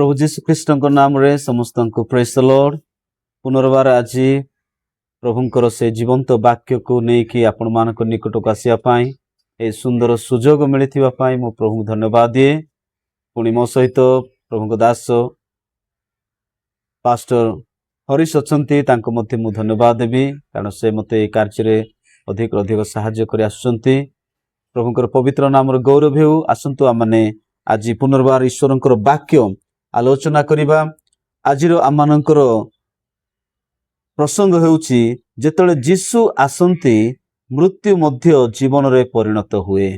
प्रभु जीशु ख्रीष्ट नाम रे समस्त को प्रेज द लॉर्ड। पुनर्बार आज प्रभुंकर से जीवंत वाक्य को लेकिन आपण मान निकट को आसापी ए सुंदर सुजोग मिलता मो प्रभु धन्यवाद दिए। पुणी मो सहित प्रभु दास पास्टर हरीश अच्छा मु धन्यवाद देवी कारण से मत कार्य अधिक अधिक साहाय्य कर आसुंच। प्रभुंकर पवित्र नाम गौरव हो। आसतु आमने आज पुनर्बार ईश्वर वाक्य आलोचना करिबा। आजिर आमानकर प्रसंग हेउची जेतले जीशु आसंती मृत्यु मध्य जीवन रे परिणत हुए।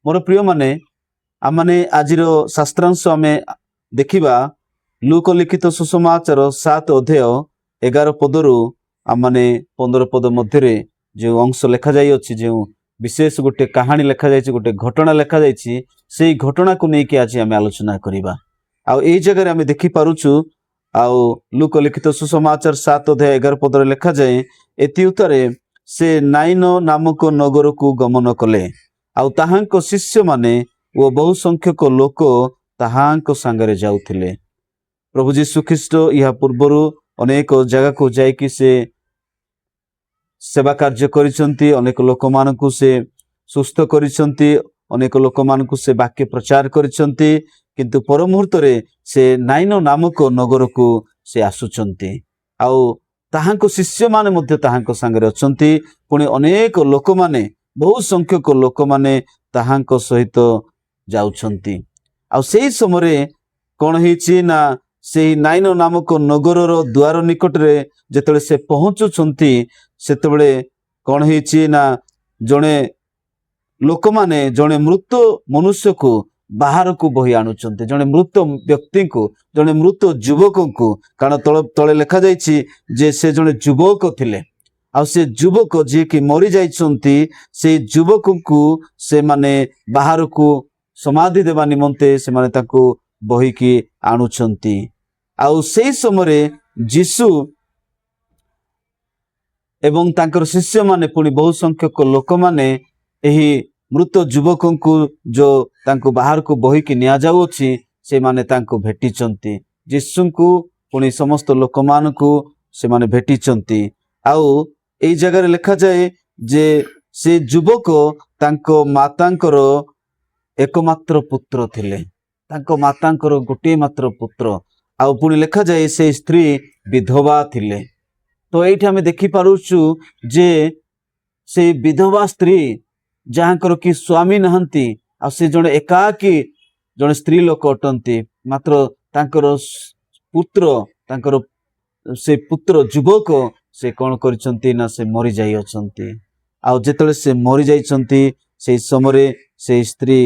मोर प्रिय माने आमाने आजिर शास्त्रांश आमे देखिबा लूक लिखित सुसमाचार 7 अध्याय 11 पदरु आमाने 15 पद मध्य जो अंश लेखा जाई अछि, जो विशेष गोटे कहानी लेखा जाई, गोटे घटना लेखा जाई, से घटना को लेकिन आज आमे आलोचना करिबा। आउ एई जगह आमे देखि पारुछु आउ लूक लिखित सुसमाचार 7 अध्याय 11 पद रे लेखा जाए, एति उत्तरे से नाइन नामक नगर को गमन कले आउ ताहांको शिष्य माने ओ बहु संख्यक लोक ताहांको संगरे जाउथिले। प्रभु जीशु ख्रीष्ट या पूर्वरु अनेक जगह को जाइकि से सेवा कार्य करिसंती, अनेक लोक मानकु से सुस्थ करिसंती, अनेक लोक मानकु से वाक्य प्रचार करिसंती, किंतु पर मुहूर्त रे से नाइन नामक नगर को से आसुचंती आउ ताहांको शिष्य माने मध्य ताहांको संगरे अछंती। पुणी अनेक लोक माने बहु संख्यक लोक माने ताहांको सहित जाउछंती। आउ सेही समय कोन हिची ना सेही नाइन नामक नगर रो द्वार निकट रे जेतले से पहुंचुछंती, सेतबेले कोन हिची ना जणे लोक माने जणे मृत मनुष्य को बाहर को बही आणुचंती, जणे मृत व्यक्ति को, जणे मृत युवक को। कारण तले लेखा जाइछि जे से जणे युवक थिले आउ से युवक जे कि मरि जाइछंती, से युवक को से माने बाहर को समाधि देवा निमंते से माने ताको बही की आणुचंती। आउ सेही समय जीशु एवं तांकर शिष्य माने पुणी बहु संख्यक लोक माने एही मृत युवक को जो तांको बाहर को बही की निया जाउछि, से माने तांको भेटिचंती। जीशु को पुणी समस्त लोक मान को से माने भेटिचंती। आउ एई जगह रे लिखा जाए जे से युवक तांको मातांकर एकमात्र पुत्र थिले, तांको मातांकर गोटे मात्र पुत्र। आउ पुणी लिखा जाए से स्त्री विधवा थिले। तो एठी हमें देखि पारुछु जे से विधवा स्त्री जहाँकर कि स्वामी नहंती आ से जने एकाकी जने स्त्री लोक अटंती, मात्र तांकर पुत्र तांकर से पुत्र युवक से कौन करिसंती ना से मरि जाई अछंती। आ जेतले से मरि जाइछंती से समय से स्त्री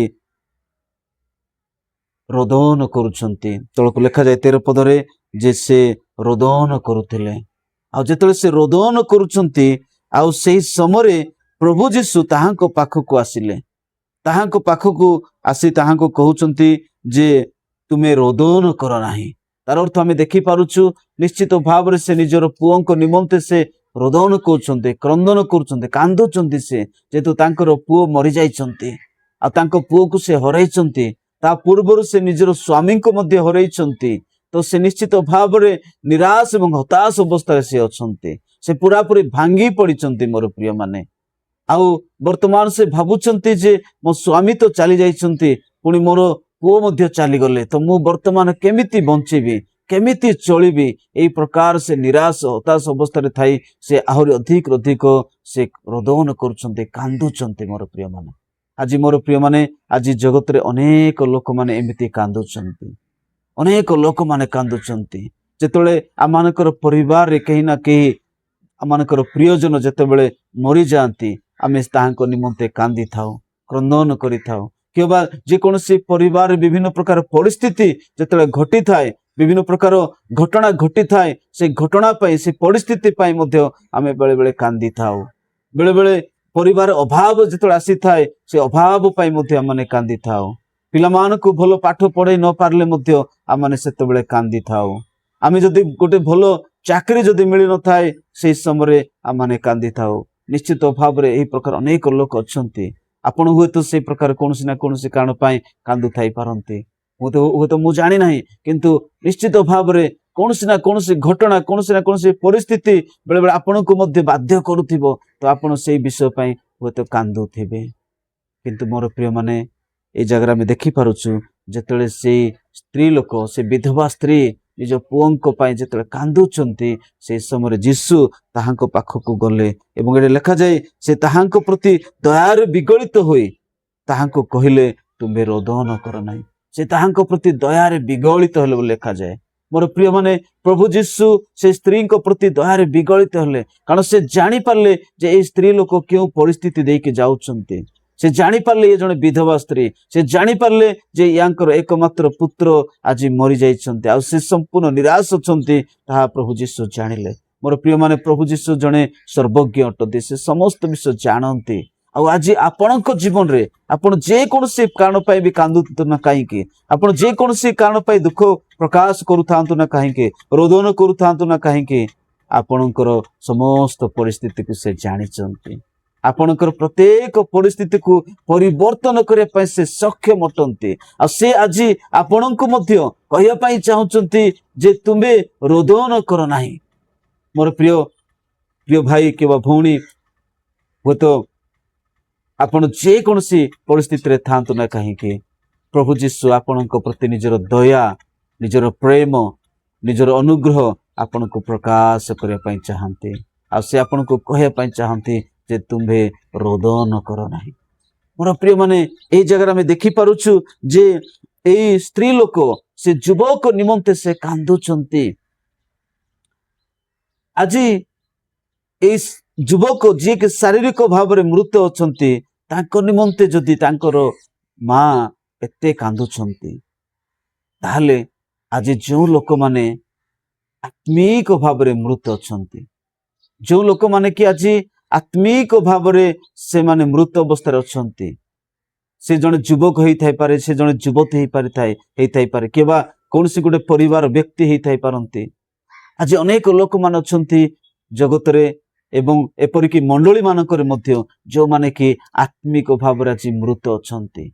रोदन करुछंती। तळको लेखा जाय 13 पद रे जे से रोदन करुथिले। आ जेतले से रोदन करुछंती आ सेही समय प्रभु जीशु ताहांको पाखको आसिले, ताहांको पाखको आसी ताहांको कहउचंती जे तुमे रोदन कर नाही। तार अर्थ हमें देखि पारुछु निश्चित भाव रे से निजर पुओंको निमंते से रोदन करूचंती, क्रंदन करूचंती, कांदुचंती से जेतु तांकर पुओ मरि जाइछंती आ तांको पुओ को से हराइछंती। ता पूर्वरु से निजर स्वामी को मध्य हराइछंती। तो से निश्चित भाव रे निराश एवं हताश अवस्था से अछंती, से पूरा पूरी भांगी पड़िछंती। मोर प्रिय माने आउ वर्तमान से भाबुचंती जे मो स्वामी तो चली जाइछंती, पुणी मोर पुओ मध्य चली गले, तो मु वर्तमान केमिति बंचीबी, केमिति चलीबी, एई प्रकार से निराश हताश अवस्था रे थाई से आहुरी अधिक अधिक से रोदन करूछंती, कांदुचंती। मोर प्रिय माने आज मोर प्रिय माने आज जगत रे अनेक लोक माने एमिति कांदुचंती, अनेक लोक माने कांदुचंती। जेतले आमानकर परिवार रे कहीं ना कहीं आमानकर प्रियजन जेतेबेले मरि जांती, आमे ताहांको निमंते कांदी थाउ, क्रंदन करि थाउ। केबा जे कोनोसी परिवार विभिन्न प्रकार परिस्थिति जेतले घटी थाए, विभिन्न प्रकार घटना घटी थाए, से घटना पई से परिस्थिति पई मध्य आमे बेले बेले कांदी थाउ। बेले बेले परिवार अभाव जेतले आसी थाए, से अभाव पई मध्य आमाने कांदी थाउ। पिलामान को भलो पाठ पढ़ाई न पारले मध्य आमाने सेतेबेले कांदी थाउ। आमे जदि गोटे भलो चाकरी जदि मिली न थाए, से समय आमाने कांदी थाउ। निश्चित भाव रे एही प्रकार अनेक लोक अछंती। आपण हुए तो से प्रकार कोनसी ना कोनसी कारण पाई कांदु थाई पारंती। ହୁଏତ ମୁଁ ଜାଣି ନାହିଁ, କିନ୍ତୁ ନିଶ୍ଚିତ ଭାବରେ କୌଣସି ନା କୌଣସି ଘଟଣା, କୌଣସି ନା କୌଣସି ପରିସ୍ଥିତି ବେଳେ ବେଳେ ଆପଣଙ୍କୁ ମଧ୍ୟ ବାଧ୍ୟ କରୁଥିବ, ତ ଆପଣ ସେଇ ବିଷୟ ପାଇଁ ହୁଏତ କାନ୍ଦୁଥିବେ। କିନ୍ତୁ ମୋର ପ୍ରିୟ ମାନେ, ଏଇ ଜାଗାରେ ଆମେ ଦେଖିପାରୁଛୁ ଯେତେବେଳେ ସେଇ ସ୍ତ୍ରୀ ଲୋକ, ସେ ବିଧବା ସ୍ତ୍ରୀ ନିଜ ପୁଅଙ୍କ ପାଇଁ ଯେତେବେଳେ କାନ୍ଦୁଛନ୍ତି, ସେଇ ସମୟରେ ଯୀଶୁ ତାହାଙ୍କ ପାଖକୁ ଗଲେ ଏବଂ ଏଠି ଲେଖାଯାଏ ସେ ତାହାଙ୍କ ପ୍ରତି ଦୟାରେ ବିଗଳିତ ହୋଇ ତାହାଙ୍କୁ କହିଲେ, ତୁମ୍ଭେ ରୋଦନ କର ନାହିଁ। ସେ ତାହାଙ୍କ ପ୍ରତି ଦୟାରେ ବିଗଳିତ ହେଲେ ବୋଲି ଲେଖାଯାଏ। ମୋର ପ୍ରିୟ ମାନେ, ପ୍ରଭୁ ଯୀଶୁ ସେ ସ୍ତ୍ରୀଙ୍କ ପ୍ରତି ଦୟାରେ ବିଗଳିତ ହେଲେ, କାରଣ ସେ ଜାଣିପାରିଲେ ଯେ ଏଇ ସ୍ତ୍ରୀ ଲୋକ କେଉଁ ପରିସ୍ଥିତି ଦେଇକି ଯାଉଛନ୍ତି। ସେ ଜାଣିପାରିଲେ ଏ ଜଣେ ବିଧବା ସ୍ତ୍ରୀ, ସେ ଜାଣିପାରିଲେ ଯେ ୟାଙ୍କର ଏକମାତ୍ର ପୁତ୍ର ଆଜି ମରିଯାଇଛନ୍ତି, ଆଉ ସେ ସମ୍ପୂର୍ଣ୍ଣ ନିରାଶ ଅଛନ୍ତି, ତାହା ପ୍ରଭୁ ଯୀଶୁ ଜାଣିଲେ। ମୋର ପ୍ରିୟ ମାନେ, ପ୍ରଭୁ ଯୀଶୁ ଜଣେ ସର୍ବଜ୍ଞ ଅଟନ୍ତି, ସେ ସମସ୍ତ ବିଷୟ ଜାଣନ୍ତି। ଆଉ ଆଜି ଆପଣଙ୍କ ଜୀବନରେ ଆପଣ ଯେକୌଣସି କାରଣ ପାଇଁ ବି କାନ୍ଦୁନ୍ତୁ ନା କାହିଁକି, ଆପଣ ଯେକୌଣସି କାରଣ ପାଇଁ ଦୁଃଖ ପ୍ରକାଶ କରୁଥାନ୍ତୁ ନା କାହିଁକି, ରୋଦନ କରୁଥାନ୍ତୁ ନା କାହିଁକି, ଆପଣଙ୍କର ସମସ୍ତ ପରିସ୍ଥିତିକୁ ସେ ଜାଣିଛନ୍ତି। ଆପଣଙ୍କର ପ୍ରତ୍ୟେକ ପରିସ୍ଥିତିକୁ ପରିବର୍ତ୍ତନ କରିବା ପାଇଁ ସେ ସକ୍ଷମ ଅଟନ୍ତି। ଆଉ ସେ ଆଜି ଆପଣଙ୍କୁ ମଧ୍ୟ କହିବା ପାଇଁ ଚାହୁଁଛନ୍ତି ଯେ ତୁମେ ରୋଦନ କର ନାହିଁ। ମୋର ପ୍ରିୟ ଭାଇ କିମ୍ବା ଭଉଣୀ, ହୁଏତ ଆପଣ ଯେକୌଣସି ପରିସ୍ଥିତିରେ ଥାନ୍ତୁ ନା କାହିଁକି, ପ୍ରଭୁ ଯୀଶୁ ଆପଣଙ୍କ ପ୍ରତି ନିଜର ଦୟା, ନିଜର ପ୍ରେମ, ନିଜର ଅନୁଗ୍ରହ ଆପଣଙ୍କୁ ପ୍ରକାଶ କରିବା ପାଇଁ ଚାହାନ୍ତି। ଆଉ ସେ ଆପଣଙ୍କୁ କହିବା ପାଇଁ ଚାହାନ୍ତି ଯେ ତୁମ୍ଭେ ରୋଦନ କର ନାହିଁ। ମୋର ପ୍ରିୟ ମାନେ, ଏଇ ଜାଗାରେ ଆମେ ଦେଖିପାରୁଛୁ ଯେ ଏଇ ସ୍ତ୍ରୀ ଲୋକ, ସେ ଯୁବକ ନିମନ୍ତେ ସେ କାନ୍ଦୁଛନ୍ତି। ଆଜି ଏଇ ଯୁବକ ଯିଏକି ଶାରୀରିକ ଭାବରେ ମୃତ ଅଛନ୍ତି, ତାଙ୍କ ନିମନ୍ତେ ଯଦି ତାଙ୍କର ମା ଏତେ କାନ୍ଦୁଛନ୍ତି, ତାହେଲେ ଆଜି ଯେଉଁ ଲୋକମାନେ ଆତ୍ମିକ ଭାବରେ ମୃତ ଅଛନ୍ତି, ଯେଉଁ ଲୋକମାନେ କି ଆଜି ଆତ୍ମିକ ଭାବରେ ସେମାନେ ମୃତ ଅବସ୍ଥାରେ ଅଛନ୍ତି, ସେ ଜଣେ ଯୁବକ ହେଇଥାଇପାରେ, ସେ ଜଣେ ଯୁବତୀ ହେଇଥାଇପାରେ, କିମ୍ବା କୌଣସି ଗୋଟେ ପରିବାର ବ୍ୟକ୍ତି ହେଇଥାଇ ପାରନ୍ତି। ଆଜି ଅନେକ ଲୋକମାନେ ଅଛନ୍ତି ଜଗତରେ ଏବଂ ଏପରିକି ମଣ୍ଡଳୀ ମାନଙ୍କରେ ମଧ୍ୟ, ଯେଉଁମାନେ କି ଆତ୍ମିକ ଭାବରେ ଆଜି ମୃତ ଅଛନ୍ତି,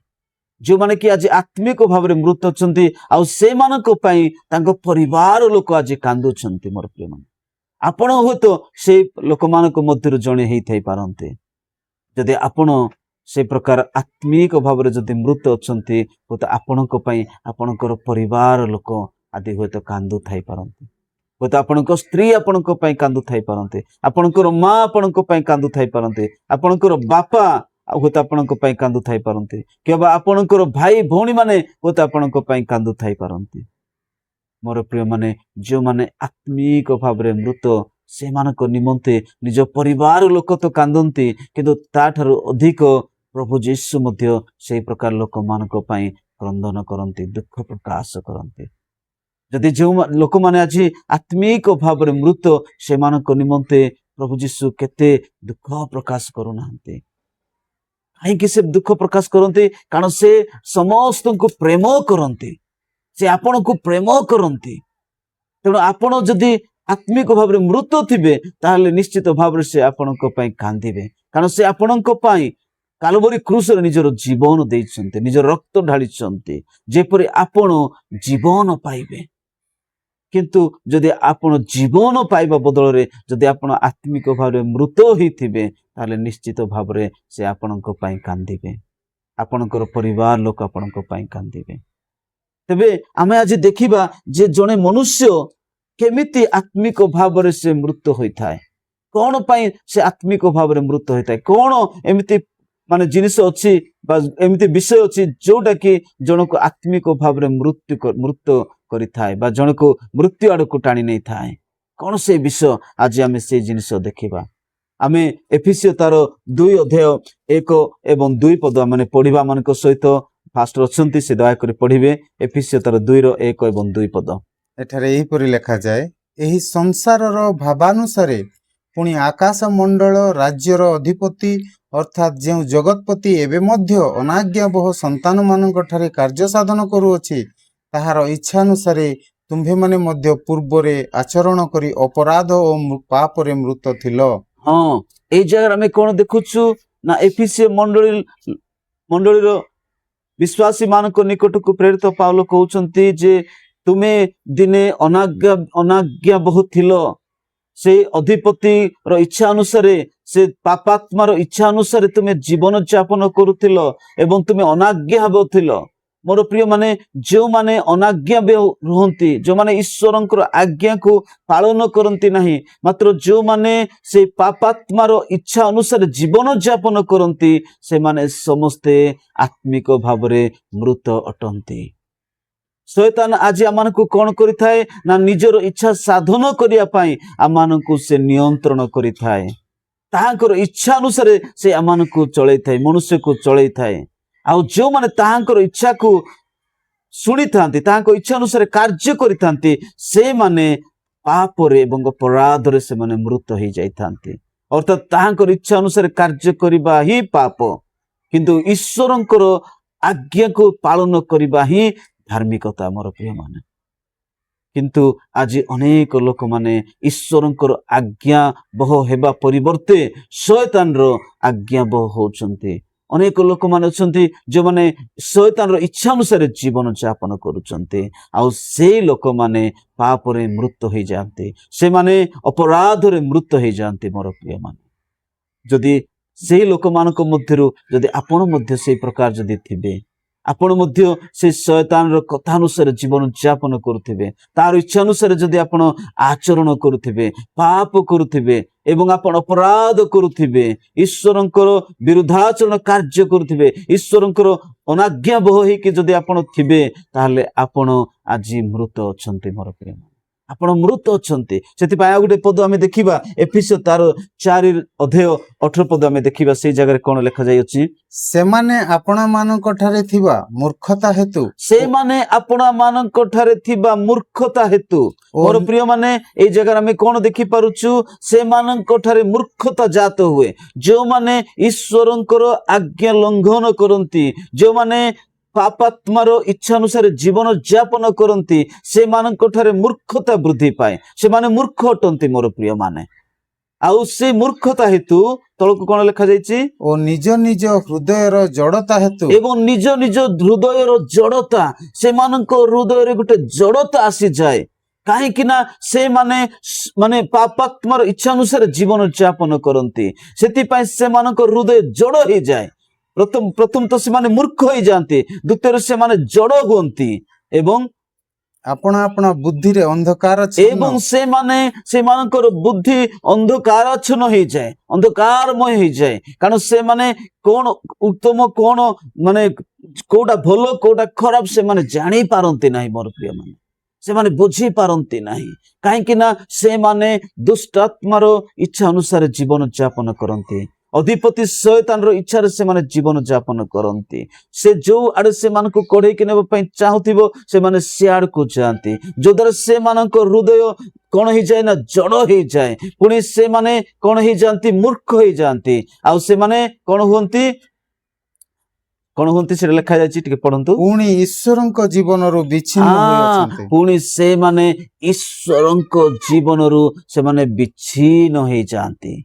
ଯେଉଁମାନେ କି ଆଜି ଆତ୍ମିକ ଭାବରେ ମୃତ ଅଛନ୍ତି, ଆଉ ସେମାନଙ୍କ ପାଇଁ ତାଙ୍କ ପରିବାର ଲୋକ ଆଜି କାନ୍ଦୁଛନ୍ତି। ମୋର ପ୍ରିୟମାନେ, ଆପଣ ହୁଏତ ସେଇ ଲୋକମାନଙ୍କ ମଧ୍ୟରୁ ଜଣେ ହେଇଥାଇ ପାରନ୍ତି। ଯଦି ଆପଣ ସେ ପ୍ରକାର ଆତ୍ମିକ ଭାବରେ ଯଦି ମୃତ ଅଛନ୍ତି, ହୁଏତ ଆପଣଙ୍କ ପାଇଁ ଆପଣଙ୍କର ପରିବାର ଲୋକ ଆଦି ହୁଏତ କାନ୍ଦୁଥାଇ ପାରନ୍ତି। ହୁଏତ ଆପଣଙ୍କ ସ୍ତ୍ରୀ ଆପଣଙ୍କ ପାଇଁ କାନ୍ଦୁଥାଇ ପାରନ୍ତି, ଆପଣଙ୍କର ମା ଆପଣଙ୍କ ପାଇଁ କାନ୍ଦୁଥାଇ ପାରନ୍ତି, ଆପଣଙ୍କର ବାପା ହୁଏତ ଆପଣଙ୍କ ପାଇଁ କାନ୍ଦୁଥାଇ ପାରନ୍ତି, କିମ୍ବା ଆପଣଙ୍କର ଭାଇ ଭଉଣୀ ମାନେ ହୁଏତ ଆପଣଙ୍କ ପାଇଁ କାନ୍ଦୁଥାଇ ପାରନ୍ତି। ମୋର ପ୍ରିୟ ମାନେ, ଯେଉଁମାନେ ଆତ୍ମିକ ଭାବରେ ମୃତ, ସେମାନଙ୍କ ନିମନ୍ତେ ନିଜ ପରିବାର ଲୋକ ତ କାନ୍ଦନ୍ତି, କିନ୍ତୁ ତାଠାରୁ ଅଧିକ ପ୍ରଭୁ ଯୀଶୁ ମଧ୍ୟ ସେଇ ପ୍ରକାର ଲୋକମାନଙ୍କ ପାଇଁ କ୍ରନ୍ଦନ କରନ୍ତି, ଦୁଃଖ ପ୍ରକାଶ କରନ୍ତି। ଯଦି ଯେଉଁ ଲୋକମାନେ ଆଜି ଆତ୍ମିକ ଭାବରେ ମୃତ, ସେମାନଙ୍କ ନିମନ୍ତେ ପ୍ରଭୁ ଯୀଶୁ କେତେ ଦୁଃଖ ପ୍ରକାଶ କରୁନାହାନ୍ତି। କାହିଁକି ସେ ଦୁଃଖ ପ୍ରକାଶ କରନ୍ତି? କାରଣ ସେ ସମସ୍ତଙ୍କୁ ପ୍ରେମ କରନ୍ତି, ସେ ଆପଣଙ୍କୁ ପ୍ରେମ କରନ୍ତି। ତେଣୁ ଆପଣ ଯଦି ଆତ୍ମିକ ଭାବରେ ମୃତ ଥିବେ, ତାହେଲେ ନିଶ୍ଚିତ ଭାବରେ ସେ ଆପଣଙ୍କ ପାଇଁ କାନ୍ଦିବେ, କାରଣ ସେ ଆପଣଙ୍କ ପାଇଁ କାଲବରୀ କ୍ରୁଶରେ ନିଜର ଜୀବନ ଦେଇଛନ୍ତି, ନିଜର ରକ୍ତ ଢାଳିଛନ୍ତି, ଯେପରି ଆପଣ ଜୀବନ ପାଇବେ। କିନ୍ତୁ ଯଦି ଆପଣ ଜୀବନ ପାଇବା ବଦଳରେ ଯଦି ଆପଣ ଆତ୍ମିକ ଭାବରେ ମୃତ ହେଇଥିବେ, ତାହେଲେ ନିଶ୍ଚିତ ଭାବରେ ସେ ଆପଣଙ୍କ ପାଇଁ କାନ୍ଦିବେ, ଆପଣଙ୍କର ପରିବାର ଲୋକ ଆପଣଙ୍କ ପାଇଁ କାନ୍ଦିବେ। ତେବେ ଆମେ ଆଜି ଦେଖିବା ଯେ ଜଣେ ମନୁଷ୍ୟ କେମିତି ଆତ୍ମିକ ଭାବରେ ସେ ମୃତ ହୋଇଥାଏ, କଣ ପାଇଁ ସେ ଆତ୍ମିକ ଭାବରେ ମୃତ ହୋଇଥାଏ, କଣ ଏମିତି ମାନେ ଜିନିଷ ଅଛି ବା ଏମିତି ବିଷୟ ଅଛି ଯୋଉଟା କି ଜଣକୁ ଆତ୍ମିକ ଭାବରେ ମୃତ କରିଥାଏ ବା ଜଣକୁ ମୃତ୍ୟୁ ଆଡକୁ ଟାଣି ନେଇଥାଏ। କଣ ସେ ବିଷୟ? ଆଜି ଆମେ ସେଇ ଜିନିଷ ଦେଖିବା। ଆମେ ଏଫେସୀୟ ତାର 2 ଅଧ୍ୟାୟ 1 ଏବଂ 2 ପଦ ମାନେ ପଢିବା ମାନଙ୍କ ସହିତ ଫାଷ୍ଟ ଅଛନ୍ତି, ସେ ଦୟାକରି ପଢିବେ। ଏଫେସୀୟ ତାର 2 1 ଏବଂ 2 ପଦ। ଏଠାରେ ଏହିପରି ଲେଖାଯାଏ, ଏହି ସଂସାରର ଭାବାନୁସାରେ ପୁଣି ଆକାଶ ମଣ୍ଡଳ ରାଜ୍ୟର ଅଧିପତି ଅର୍ଥାତ୍ ଯେଉଁ ଜଗତପତି ଏବେ ମଧ୍ୟ ଅନାଜ୍ଞାବହ ସନ୍ତାନମାନଙ୍କ ଠାରେ କାର୍ଯ୍ୟ ସାଧନ କରୁଅଛି, ତାହାର ଇଚ୍ଛାନୁସାରେ ତୁମ୍ଭେମାନେ ମଧ୍ୟ ପୂର୍ବରେ ଆଚରଣ କରି ଅପରାଧ ଓ ପାପରେ ମୃତ ଥିଲ। ହଁ, ଏଇ ଜାଗାରେ ଆମେ କଣ ଦେଖୁଛୁ ନା ଏଫେସୀୟ ମଣ୍ଡଳୀର विश्वासी मानक निकट को प्रेरित पाउल कहउछंती जे तुमे दिने अनाज्ञा बहुत थिलो से अधिपति रो इच्छा अनुसार से पापात्मार इच्छा अनुसार तुमे जीवन यापन करुथिलो एवं तुमे अनाज्ञा हेबथिलो। मोर प्रिय माने जो माने अनाज्ञा रुहंती जो माने ईश्वरंकर आज्ञा को पालन करंती नहीं मात्र जो माने से पापात्मार इच्छा अनुसार जीवन यापन करंती से माने समस्ते आत्मिक भावरे मृत अटंती। शैतान आज आमानकु कोन करिथाय ना निजर इच्छा साधन करिया पई आमानकु से नियंत्रण करिथाय ताहाकर इच्छा अनुसार से आमानकु चलै थाय मनुष्य को चलै थाय। आउ जो माने ताहाकर इच्छा को सुनी थांती ताहाको इच्छा अनुसार कार्य करि थांती से माने पाप रे एवं अपराध रे से माने मृत हो जाई थांती। अर्थात ताहाकर इच्छा अनुसार कार्य करिबा ही पाप किंतु ईश्वरंकर आज्ञा को पालन करिबा ही धार्मिकता। मोर प्रिय माने किंतु आज अनेक लोक माने ईश्वरंकर आज्ञा बह हेबा परिवर्ते शैतान रो आज्ञा बह होचंती। अनेक लोक माने अछंती जो माने शैतान रो इच्छा अनुसार जीवन यापन करूचंती आउ से लोक माने पाप रे मृत हो जाते से माने अपराध रे मृत हो जाते। मोर प्रिय माने जदि से लोक मानक मध्यरु जदि आपण मध्य से प्रकार जदि थिबे आपण मध्य से शैतान रो कथा अनुसार जीवन यापन करुथिबे तार इच्छा अनुसार जदि आपण आचरण करुथिबे पाप करुथिबे एवं आपण अपराध करुथिबे ईश्वरंकर विरुद्धाचरण कार्य करुथिबे ईश्वरंकर अनाज्ञा बह होइके जदि आपण थिबे ताहले आपण आज मृत अछंती। मोर प्रेम आपण मृत अछंती। सेति पाया गुटे पद आमे देखिबा एफिसियो तार 4 अध्याय 18 पद आमे देखिबा से जगह कोन लेखा जाय अछि सेमाने आपणा मानक ठारे थिबा मूर्खता हेतु से माने आपणा मानक ठारे थिबा मूर्खता हेतु। मोर प्रिय माने ए जगह आमे कोन देखि पारुछु से मानक ठारे मूर्खता जात हुए जो माने ईश्वरंकर आज्ञा लंघन करंती जो माने पापात्मार इच्छा अनुसार जीवन यापन करंती से मानक ठारे मूर्खता वृद्धि पाए से माने मूर्ख अटंती। मोर प्रिय माने आउ से मूर्खता हेतु तळक कोन लेखा जायछि ओ निज निज हृदयर जड़ता हेतु एवं निज निज हृदयर जड़ता से मानक हृदय रे गुटे जड़ता आसी जाए काहे कि ना से माने पापात्मार इच्छा अनुसार जीवन यापन करंती सेति पय से मानक हृदय जड़ हो जाए। प्रथम तो से माने मूर्ख हो जाते द्वितीय से माने जड़ हुंती एवं आपण आपण बुद्धि रे अंधकार एवं से मानकर बुद्धि अंधकारच्छन्न हो जाए अंधकारमय हो जाए कारण से माने कौन उत्तम कौन माने कोटा भलो कोटा खराब से माने जानी पारंती नहीं। मोर प्रिय माने से माने बुझी पारंती नहीं काहे कि ना से माने दुष्ट आत्मार इच्छा अनुसार जीवन यापन करंती अधिपति शैतान रो इच्छा रे से माने जीवन यापन करंती से जो आड़े से मान को कढ़े के नेब पई चाहुथिबो से माने सियाड़ को जाती जो द्वारा से मानक हृदय कोन हो जाए ना जड़ हो जाए पुणी से माने कोन हो जाती मूर्ख हो जाती आ से माने कोन होंती से लिखा जाय टिके पढंतु पुणी ईश्वरंक जीवन रो विच्छिन्न होय अछंती पुणी से माने ईश्वरंक जीवन रो से माने विच्छिन्न हो जाती।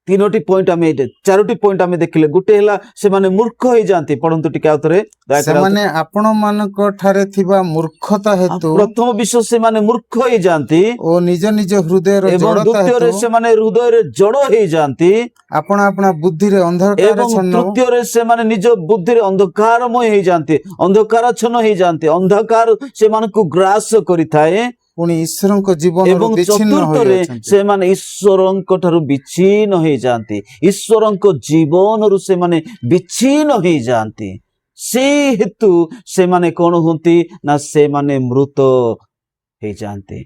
तीनोटी पॉइंट आमे चारोटी पॉइंट आमे देखिले गुटे हला से माने मूर्ख हो जाती पढंतु टिके आउतरे से माने आपण मानक ठारे थिबा मूर्खता हेतु प्रथम विषय से माने मूर्ख हो जाती ओ निज निज हृदय रो एवं जड़ता द्वितीय रे हेतु से माने हृदय रे जड़ हो जाती आपण आपण बुद्धि रे अंधकार एवं छन्न तृतीय रे से माने निज बुद्धि रे अंधकारमय हो जाती अंधकारच्छन्न हो जाती अंधकार से मानकु ग्रास करिथाए पुणी ईश्वरंक जीवन रो एवं विच्छिन्न चतुर्थ होय रे अछंती से माने ईश्वरंक ठारु विच्छिन्न हो जाती ईश्वरंक जीवन रु से माने विच्छिन्न हो जाती से हेतु से माने कोन होंती ना से माने मृत हो जाते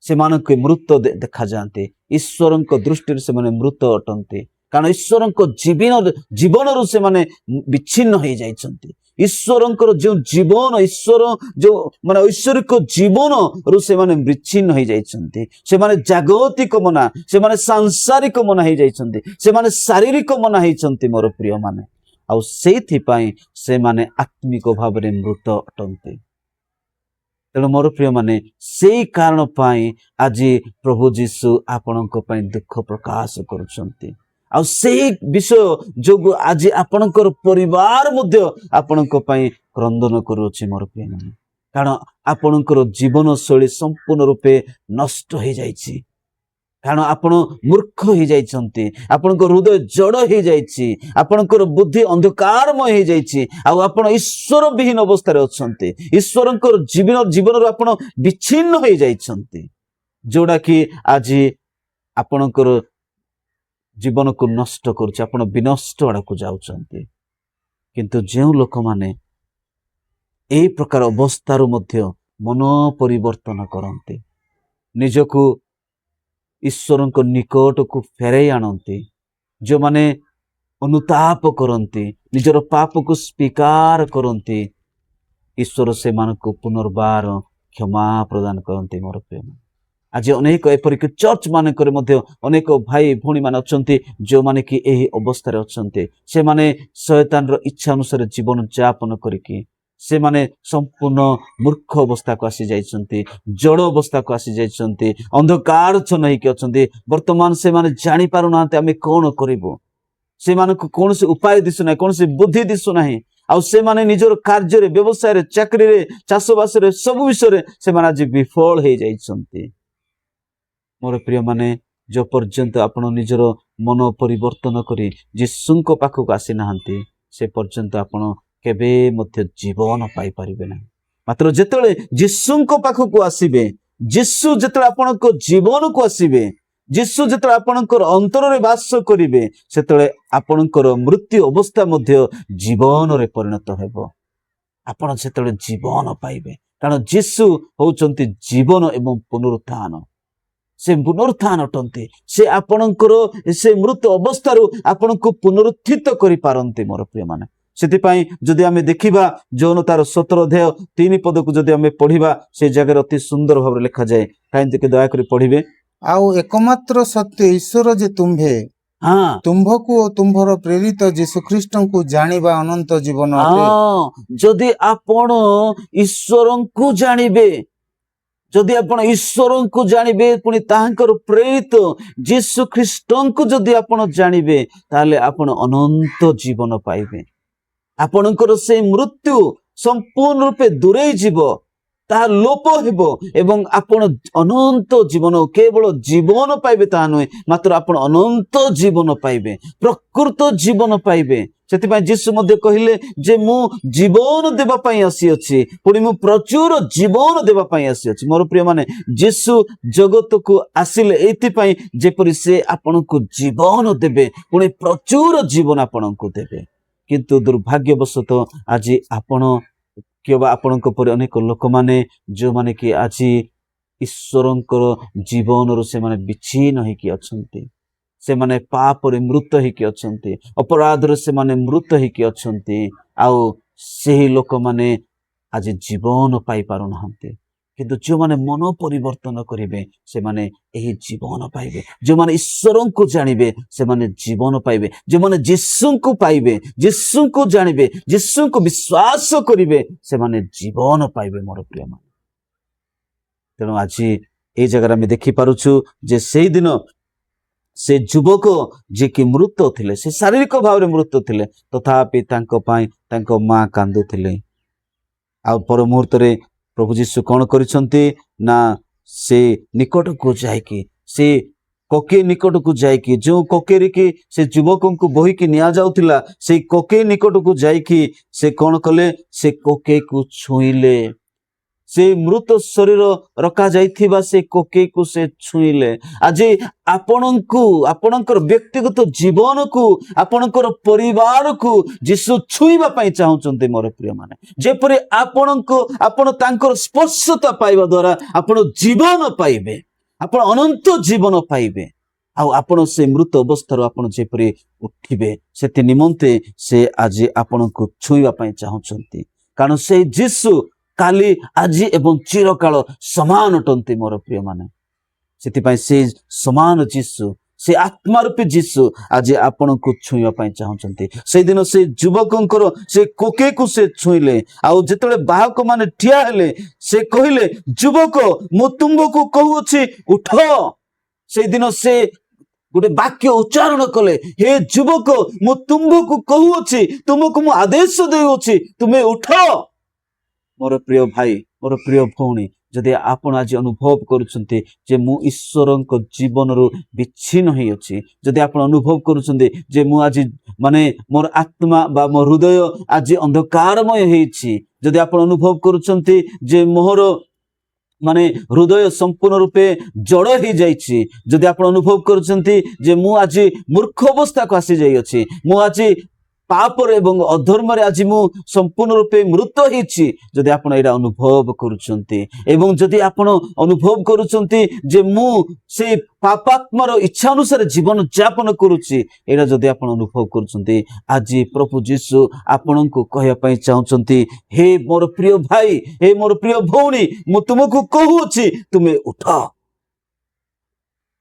से मानक मृत देखा जाते ईश्वरंक दृष्टि से माने मृत अटंती कारण ईश्वरंक जीवन रु से माने विच्छिन्न हो जाइछंती ईश्वरंकर जो जीवन ईश्वर जो माने ऐश्वरिक जीवन रु से माने विच्छिन्न हो जाइछंती से माने जागतिक मना से माने सांसारिक मना हो जाइछंती से माने शारीरिक मना होइछंती। मोर प्रिय माने आ सेथि पई से माने आत्मिक भाव रे मृत अटंती तेणु मोर प्रिय माने से कारण पाई आज प्रभु जीशु आपणक पई दुख प्रकाश करुछंती ଆଉ ସେଇ ବିଷୟ ଯୋଗୁ ଆଜି ଆପଣଙ୍କର ପରିବାର ମଧ୍ୟ ଆପଣଙ୍କ ପାଇଁ କ୍ରନ୍ଦନ କରୁଅଛି ମୋର ପ୍ରିୟମାନେ। କାରଣ ଆପଣଙ୍କର ଜୀବନ ଶୈଳୀ ସମ୍ପୂର୍ଣ୍ଣ ରୂପେ ନଷ୍ଟ ହେଇଯାଇଛି। କାରଣ ଆପଣ ମୂର୍ଖ ହେଇଯାଇଛନ୍ତି, ଆପଣଙ୍କ ହୃଦୟ ଜଡ଼ ହେଇଯାଇଛି, ଆପଣଙ୍କର ବୁଦ୍ଧି ଅନ୍ଧକାରମୟ ହେଇଯାଇଛି, ଆଉ ଆପଣ ଈଶ୍ୱର ବିହୀନ ଅବସ୍ଥାରେ ଅଛନ୍ତି। ଈଶ୍ୱରଙ୍କର ଜୀବନରୁ ଆପଣ ବିଚ୍ଛିନ୍ନ ହେଇଯାଇଛନ୍ତି, ଯୋଉଟା କି ଆଜି ଆପଣଙ୍କର ଜୀବନକୁ ନଷ୍ଟ କରୁଛି। ଆପଣ ବିନଷ୍ଟ ଆଡ଼କୁ ଯାଉଛନ୍ତି। କିନ୍ତୁ ଯେଉଁ ଲୋକମାନେ ଏହି ପ୍ରକାର ଅବସ୍ଥାରୁ ମଧ୍ୟ ମନ ପରିବର୍ତ୍ତନ କରନ୍ତି, ନିଜକୁ ଈଶ୍ୱରଙ୍କ ନିକଟକୁ ଫେରାଇ ଆଣନ୍ତି, ଯେଉଁମାନେ ଅନୁତାପ କରନ୍ତି, ନିଜର ପାପକୁ ସ୍ୱୀକାର କରନ୍ତି, ଈଶ୍ୱର ସେମାନଙ୍କୁ ପୁନର୍ବାର କ୍ଷମା ପ୍ରଦାନ କରନ୍ତି ମୋର ପ୍ରେମ। ଆଜି ଅନେକ ଏପରିକି ଚର୍ଚ୍ଚ ମାନଙ୍କରେ ମଧ୍ୟ ଅନେକ ଭାଇ ଭଉଣୀ ମାନେ ଅଛନ୍ତି ଯେଉଁମାନେ କି ଏହି ଅବସ୍ଥାରେ ଅଛନ୍ତି। ସେମାନେ ଶୟତାନର ଇଚ୍ଛା ଅନୁସାରେ ଜୀବନ ଯାପନ କରିକି ସେମାନେ ସମ୍ପୂର୍ଣ୍ଣ ମୂର୍ଖ ଅବସ୍ଥାକୁ ଆସି ଯାଇଛନ୍ତି, ଜଡ଼ ଅବସ୍ଥାକୁ ଆସି ଯାଇଛନ୍ତି, ଅନ୍ଧକାରଚ୍ଛନ୍ନ ହେଇକି ଅଛନ୍ତି। ବର୍ତ୍ତମାନ ସେମାନେ ଜାଣିପାରୁନାହାନ୍ତି ଆମେ କଣ କରିବୁ। ସେମାନଙ୍କୁ କୌଣସି ଉପାୟ ଦିଶୁନାହିଁ, କୌଣସି ବୁଦ୍ଧି ଦିଶୁନାହିଁ। ଆଉ ସେମାନେ ନିଜର କାର୍ଯ୍ୟରେ, ବ୍ୟବସାୟରେ, ଚାକିରିରେ, ଚାଷବାସରେ, ସବୁ ବିଷୟରେ ସେମାନେ ଆଜି ବିଫଳ ହେଇଯାଇଛନ୍ତି। ମୋର ପ୍ରିୟମାନେ, ଯେ ପର୍ଯ୍ୟନ୍ତ ଆପଣ ନିଜର ମନ ପରିବର୍ତ୍ତନ କରି ଯୀଶୁଙ୍କ ପାଖକୁ ଆସିନାହାନ୍ତି, ସେ ପର୍ଯ୍ୟନ୍ତ ଆପଣ କେବେ ମଧ୍ୟ ଜୀବନ ପାଇପାରିବେ ନାହିଁ। ମାତ୍ର ଯେତେବେଳେ ଯୀଶୁଙ୍କ ପାଖକୁ ଆସିବେ, ଯୀଶୁ ଯେତେବେଳେ ଆପଣଙ୍କ ଜୀବନକୁ ଆସିବେ, ଯୀଶୁ ଯେତେବେଳେ ଆପଣଙ୍କର ଅନ୍ତରରେ ବାସ କରିବେ, ସେତେବେଳେ ଆପଣଙ୍କର ମୃତ୍ୟୁ ଅବସ୍ଥା ମଧ୍ୟ ଜୀବନରେ ପରିଣତ ହେବ। ଆପଣ ସେତେବେଳେ ଜୀବନ ପାଇବେ, କାରଣ ଯୀଶୁ ହଉଛନ୍ତି ଜୀବନ ଏବଂ ପୁନରୁତ୍ଥାନ। ସେ ପୁନରୁତ୍ଥାନ ଅଟନ୍ତି। ସେ ଆପଣଙ୍କର ସେ ମୃତ ଅବସ୍ଥାରୁ ଆପଣଙ୍କୁ ପୁନରୁତ୍ଥିତ କରିପାରନ୍ତି ମୋର ପ୍ରିୟମାନେ। ସେଥିପାଇଁ ଯଦି ଆମେ ଦେଖିବା ଯୌନ ତାର 17 ଅଧ୍ୟାୟ 3 ପଦକୁ ଯଦି ଆମେ ପଢିବା, ସେ ଜାଗାରେ ଅତି ସୁନ୍ଦର ଭାବରେ ଲେଖାଯାଏ। କାହିଁକି ଦୟାକରି ପଢିବେ। ଆଉ ଏକମାତ୍ର ସତ୍ୟ ଈଶ୍ୱର ଯେ ତୁମ୍ଭେ, ତୁମ୍ଭକୁ ଓ ତୁମ୍ଭର ପ୍ରେରିତ ଯୀଶୁଖ୍ରୀଷ୍ଟଙ୍କୁ ଜାଣିବା ଅନନ୍ତ ଜୀବନ ଅଟେ। ଯଦି ଆପଣ ଈଶ୍ୱରଙ୍କୁ ଜାଣିବେ, ଯଦି ଆପଣ ଈଶ୍ୱରଙ୍କୁ ଜାଣିବେ, ପୁଣି ତାହାଙ୍କର ପ୍ରେରିତ ଯୀଶୁ ଖ୍ରୀଷ୍ଟଙ୍କୁ ଯଦି ଆପଣ ଜାଣିବେ, ତାହେଲେ ଆପଣ ଅନନ୍ତ ଜୀବନ ପାଇବେ। ଆପଣଙ୍କର ସେ ମୃତ୍ୟୁ ସମ୍ପୂର୍ଣ୍ଣ ରୂପେ ଦୂରେଇ ଯିବ, ତାହା ଲୋପ ହେବ ଏବଂ ଆପଣ ଅନନ୍ତ ଜୀବନ, କେବଳ ଜୀବନ ପାଇବେ ତାହା ନୁହେଁ, ମାତ୍ର ଆପଣ ଅନନ୍ତ ଜୀବନ ପାଇବେ, ପ୍ରକୃତ ଜୀବନ ପାଇବେ। ସେଥିପାଇଁ ଯୀଶୁ ମଧ୍ୟ କହିଲେ ଯେ ମୁଁ ଜୀବନ ଦେବା ପାଇଁ ଆସିଅଛି, ପୁଣି ମୁଁ ପ୍ରଚୁର ଜୀବନ ଦେବା ପାଇଁ ଆସିଅଛି। ମୋର ପ୍ରିୟମାନେ, ଯୀଶୁ ଜଗତକୁ ଆସିଲେ ଏଇଥିପାଇଁ ଯେପରି ସେ ଆପଣଙ୍କୁ ଜୀବନ ଦେବେ, ପୁଣି ପ୍ରଚୁର ଜୀବନ ଆପଣଙ୍କୁ ଦେବେ। କିନ୍ତୁ ଦୁର୍ଭାଗ୍ୟବଶତଃ ଆଜି ଆପଣ କିମ୍ବା ଆପଣଙ୍କ ପରି ଅନେକ ଲୋକମାନେ ଯେଉଁମାନେ କି ଆଜି ଈଶ୍ୱରଙ୍କର ଜୀବନରୁ ସେମାନେ ବିଚ୍ଛିନ୍ନ ହେଇକି ଅଛନ୍ତି, ସେମାନେ ପାପରେ ମୃତ ହେଇକି ଅଛନ୍ତି, ଅପରାଧରେ ସେମାନେ ମୃତ ହେଇକି ଅଛନ୍ତି। ଆଉ ସେହି ଲୋକମାନେ ଆଜି ଜୀବନ ପାଇପାରୁନାହାନ୍ତି। କିନ୍ତୁ ଯେଉଁମାନେ ମନ ପରିବର୍ତ୍ତନ କରିବେ, ସେମାନେ ଏହି ଜୀବନ ପାଇବେ। ଯେଉଁମାନେ ଈଶ୍ୱରଙ୍କୁ ଜାଣିବେ, ସେମାନେ ଜୀବନ ପାଇବେ। ଯେଉଁମାନେ ଯୀଶୁଙ୍କୁ ପାଇବେ, ଯୀଶୁଙ୍କୁ ଜାଣିବେ, ଯୀଶୁଙ୍କୁ ବିଶ୍ୱାସ କରିବେ, ସେମାନେ ଜୀବନ ପାଇବେ ମୋର ପ୍ରିୟମାନେ। ତେଣୁ ଆଜି ଏଇ ଜାଗାରେ ଆମେ ଦେଖିପାରୁଛୁ ଯେ ସେଇଦିନ ସେ ଯୁବକ ଯିଏକି ମୃତ ଥିଲେ, ସେ ଶାରୀରିକ ଭାବରେ ମୃତ ଥିଲେ, ତଥାପି ତାଙ୍କ ପାଇଁ ତାଙ୍କ ମା କାନ୍ଦୁଥିଲେ। ଆଉ ପର ମୁହୂର୍ତ୍ତରେ ପ୍ରଭୁ ଯୀଶୁ କଣ କରିଛନ୍ତି ନା, ସେ ନିକଟକୁ ଯାଇକି, ସେ କୋକେଇ ନିକଟକୁ ଯାଇକି, ଯେଉଁ କୋକେଇରେ କି ସେ ଯୁବକଙ୍କୁ ବୋହିକି ନିଆଯାଉଥିଲା, ସେଇ କୋକେଇ ନିକଟକୁ ଯାଇକି ସେ କଣ କଲେ, ସେ କୋକେଇକୁ ଛୁଇଁଲେ। ସେ ମୃତ ଶରୀର ରଖାଯାଇଥିବା ସେ କୋକେଇକୁ ସେ ଛୁଇଁଲେ। ଆଜି ଆପଣଙ୍କୁ, ଆପଣଙ୍କର ବ୍ୟକ୍ତିଗତ ଜୀବନକୁ, ଆପଣଙ୍କର ପରିବାରକୁ ଯୀଶୁ ଛୁଇଁବା ପାଇଁ ଚାହୁଁଛନ୍ତି ମୋର ପ୍ରିୟମାନେ। ଯେପରି ଆପଣ ତାଙ୍କର ସ୍ପର୍ଶତା ପାଇବା ଦ୍ୱାରା ଆପଣ ଜୀବନ ପାଇବେ, ଆପଣ ଅନନ୍ତ ଜୀବନ ପାଇବେ। ଆଉ ଆପଣ ସେ ମୃତ ଅବସ୍ଥାରୁ ଆପଣ ଯେପରି ଉଠିବେ, ସେଥି ନିମନ୍ତେ ସେ ଆଜି ଆପଣଙ୍କୁ ଛୁଇଁବା ପାଇଁ ଚାହୁଁଛନ୍ତି। କାରଣ ସେଇ ଯୀଶୁ କାଲି, ଆଜି ଏବଂ ଚିରକାଳ ସମାନ ଅଟନ୍ତି ମୋର ପ୍ରିୟମାନେ। ସେଥିପାଇଁ ସେ ସମାନ ଯୀଶୁ, ସେ ଆତ୍ମାରୂପୀ ଯୀଶୁ ଆଜି ଆପଣଙ୍କୁ ଛୁଇଁବା ପାଇଁ ଚାହୁଁଛନ୍ତି। ସେଇଦିନ ସେ ଯୁବକଙ୍କର ସେ କୋକେଇକୁ ସେ ଛୁଇଁଲେ। ଆଉ ଯେତେବେଳେ ବାହକ ମାନେ ଠିଆ ହେଲେ, ସେ କହିଲେ, ଯୁବକ ମୁଁ ତୁମକୁ କହୁଅଛି ଉଠ। ସେଇଦିନ ସେ गोटे वाक्य उच्चारण कले, हे युवक मु तुमको कहूची, तुमको मु आदेश देउची, तुमे उठ। मोर प्रिय भाई, मोर प्रिय भौणी, जदि आपण आज अनुभव करुछन्ते जे मु ईश्वरक जीवन रु विच्छिन्न होई अछि, जदि आपण अनुभव करुछन्ते जे मु आज माने मोर आत्मा बा मोर हृदय आज अंधकारमय हेछि, जदि आपण अनुभव करुछन्ते जे मोर माने हृदय संपूर्ण रूपे जड़ हो जाइछि, जदि आपण अनुभव करुछन्ते जे मु आज मूर्ख अवस्था को आसी जाई अछि, मु आज पाप एवं अधर्म आज मु संपूर्ण रूपे मृत होइछि, जदि आपण एरा अनुभव करुछन्ते एवं जदि आपण अनुभव करुछन्ते जे मु से पापात्मार इच्छा अनुसार जीवन यापन करुछि, एरा जदि आपण अनुभव करुछन्ते, आज प्रभु यीशु आपणको कहया पई चाहुछन्ती, हे मोर प्रिय भाई, हे मोर प्रिय भौणी, मु तुमको कहूछि तुमे उठ।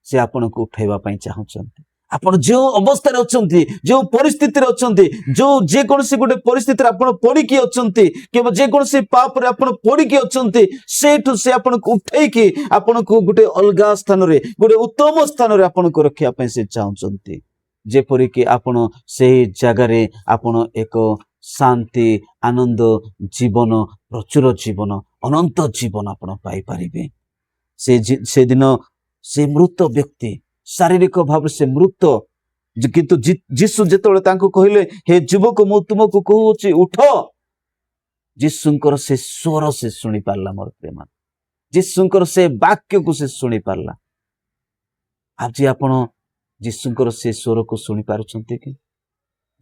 से आपणको उठाइबा पई चाहुछन्ती। आपण जो अवस्था अछंती, जो परिस्थिति अछंती, जो जे कोनसी गोटे परिस्थिति आपण पड़िकी अछंती, केवल जे कोनसी पाप रे आपण पड़िकी अछंती, सेठु से आपण को उठैकी आपण को गोटे अलगा स्थान रे, गोटे उत्तम स्थान रे आपण को रखिया पई से चाहुचंती, जेपरि कि आपण सेही जगह रे आपण एक शांति, आनंद जीवन, प्रचुर जीवन, अनंत जीवन आपण पाई परिबे। से दिन से मृत व्यक्ति शारीरिक भाव से मृत, किंतु जीसु जेतबेले तांको कहिले, हे युवक मु तुमको कहूची उठ, जीसुंकर से स्वर से सुनी पारला। मोर प्रेम, जीसुंकर से वाक्य को से सुनी पारला। आज आपण जीसुंकर से स्वर को सुनी पारुछंती कि?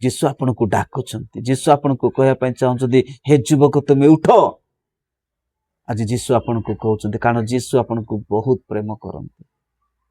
जीसु आपण को डाकुछंती, जीसु आपण को कहया पई चाहुछंती, हे युवक तुमे उठ। आज जीसु आपण को कहउछंती, कारण जीसु आपण को बहुत प्रेम करंती।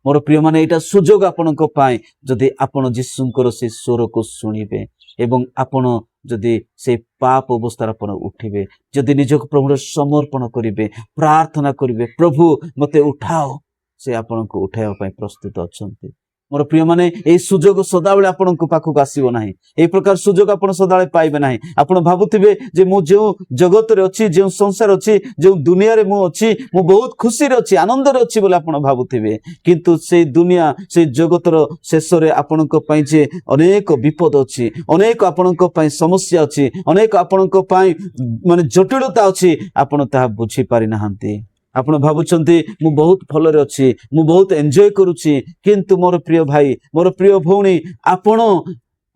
मोर प्रिय माने एटा सुजोग आपणको पाए, जदि आपण जीसुंकर से स्वर को सुनिबे एवं आपण जदि से पाप अवस्था आपण उठिबे, जदि निजक प्रभु समर्पण करिवे, प्रार्थना करिवे, प्रभु मते उठाओ, से आपणको उठाइबा पई प्रस्तुत अछंती। मोर प्रिय माने ए सुजोग सदाबेले आपणको पाखक आसीबो नाही, ए प्रकार सुजोग आपण सदाबेले पाइबे नाही। आपण भाबुथिबे जे मु जे जगत रे अछि, जे संसार अछि, जे दुनिया रे मु अछि, मु बहुत खुशी रे अछि, आनंद रे अछि बोले आपण भाबुथिबे, किंतु से दुनिया से जगत रो शेष रे आपणको पई जे अनेक विपद अछि, अनेक आपणको पई समस्या अछि, अनेक आपणको पई माने जटिलता अछि, आपण ताहा बुझी पारि नाहंती। आपण भाबुछंती मु बहुत भल रे अछि, मु बहुत एन्जॉय करूछि, किंतु मोर प्रिय भाई, मोर प्रिय भौणी, आपण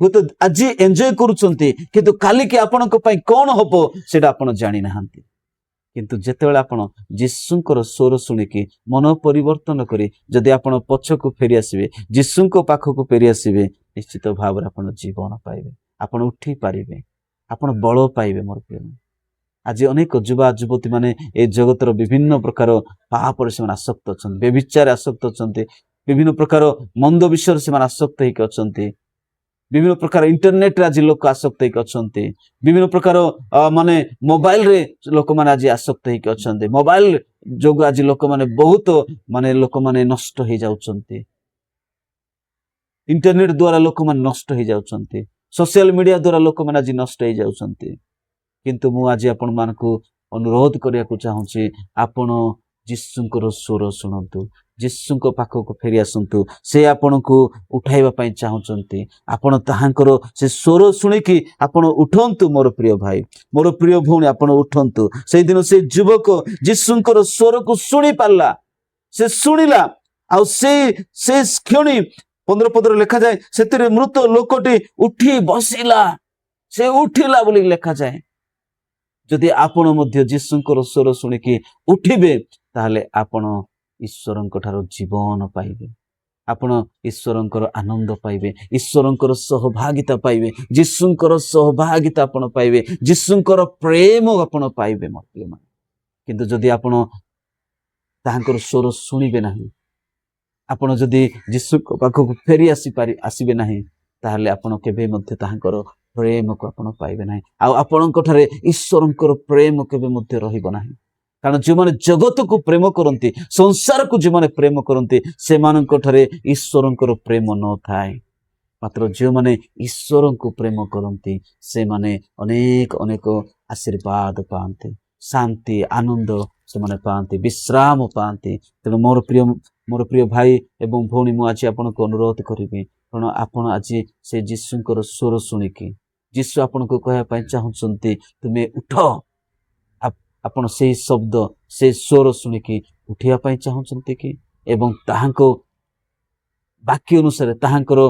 हुत आज एन्जॉय करूछंती, किंतु काली के आपणको पई कोन हबो सेटा आपण जानि नाहंती। किंतु जेतेबेले आपण जीसुंकर स्वर सुनिकी मन परिवर्तन करी जदि आपण पछको फेरी आसीबे, जीसुंको पाखको फेरी आसीबे, निश्चित भाव रे आपण जीवन पाइबे, आपण उठी पारिबे, आपण बल पाइबे। मोर प्रिय, आज अनेक युवा युवती माने ए जगतर विभिन्न प्रकार पाप से आसक्त अच्छा, व्यभिचार आसक्त अच्छा, विभिन्न प्रकार मंद विषय से आसक्त होकर अच्छा, विभिन्न प्रकार इंटरनेट रे आज लोक आसक्त होकर अच्छा, विभिन्न प्रकार माने मोबाइल रे लोक माने आज आसक्त होकर अच्छा, मोबाइल जो आज लोक माने बहुत माने लोक माने नष्ट हो जाउछन्ते, इंटरनेट द्वारा लोक माने नष्ट हो जाउछन्ते, सोशल मीडिया द्वारा लोक माने आज नष्ट हो जाउछन्ते। किंतु मु आज आपण मानकु अनुरोध करिया को चाहूची, आपण जीसुंकर स्वर सुनंतु, जीसुंको पाखको फेरी आसंतु, से आपणको उठाइबा पई चाहूचंती, आपण ताहांकर से स्वर सुनिकी आपण उठंतु। मोर प्रिय भाई, मोर प्रिय भौणी, आपण उठंतु। से दिन से युवक जीसुंकर स्वर को सुनी पारला, से सुनिला, आ से क्षणी 15 पदर लिखा जाए, सेतिरे मृत लोकटी उठी बसिला, से उठिला बोली लिखा जाए। जदि आपण मध्य जीसुंकर स्वर सुनिकी उठिबे, ताहले आपण ईश्वरंक ठारो जीवन पाइबे, आपण ईश्वरंकर आनंद पाइबे, ईश्वरंकर सहभागिता पाइबे, जीसुंकर सहभागिता आपण पाइबे, जीसुंकर प्रेम आपण पाइबे। मोर प्रिय मान, किंतु जदि आपण ताहांकर स्वर सुनिबे नाही, आपण जदि जीसुक पाखक फेरी आसीबे नाही, ताहले आपण केबे मध्य ताहांकर प्रेम को आपण पाइबे नाही, आ आपणक ठारे ईश्वरंकर प्रेम केबे मध्य रहिबो नाही। कारण जो माने जगत को प्रेम करंती, संसार को जो माने प्रेम करंती, से मानक ठारे ईश्वरंकर प्रेम न थाए, मात्र जो माने ईश्वर को प्रेम करंती, से माने अनेक अनेक आशीर्वाद पाते, शांति, आनंद से माने पाते, विश्राम पाते। तेणु मोर प्रिय मोर प्रिय भाई एवं भौणी मु आज आपनको अनुरोध करिबि कारण आपण आज से जीशुଙ୍କର स्वर शुणिकी जीशु आपनको कहया पई चाहुचंती तुमे उठ आपण से शब्द से स्वर शुणिकी उठिया पई चाहुचंती कि एवं ताहाको वाक्य अनुसार ताहांकर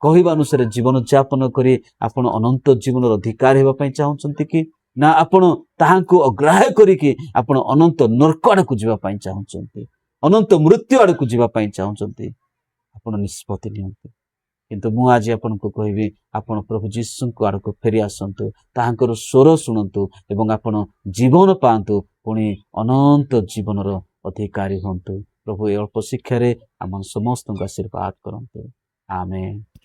कहवा अनुसार जीवन यापन करी आपण अनंत जीवन अधिकार हेबा पई चाहुचंती कि ना आपण ताहांको अग्राह्य करिकि आपण अनंत नरक आड़कू जीवा पई चाहुचंती अनंत मृत्यु आड़कू जीवा पई चाहुचंती आपण निष्पत्ति नियंतु किंतु मु आज आपनको कहबी आपण प्रभु जीशुको आड़कू फेरी आसंतु ताहांकर स्वर शुणंतु एवं आपण जीवन पांतु पुणी अनंत जीवनर अधिकारी हंतु प्रभु ए अल्प शिक्षा रे आम समस्त आशीर्वाद करंतु आमेन।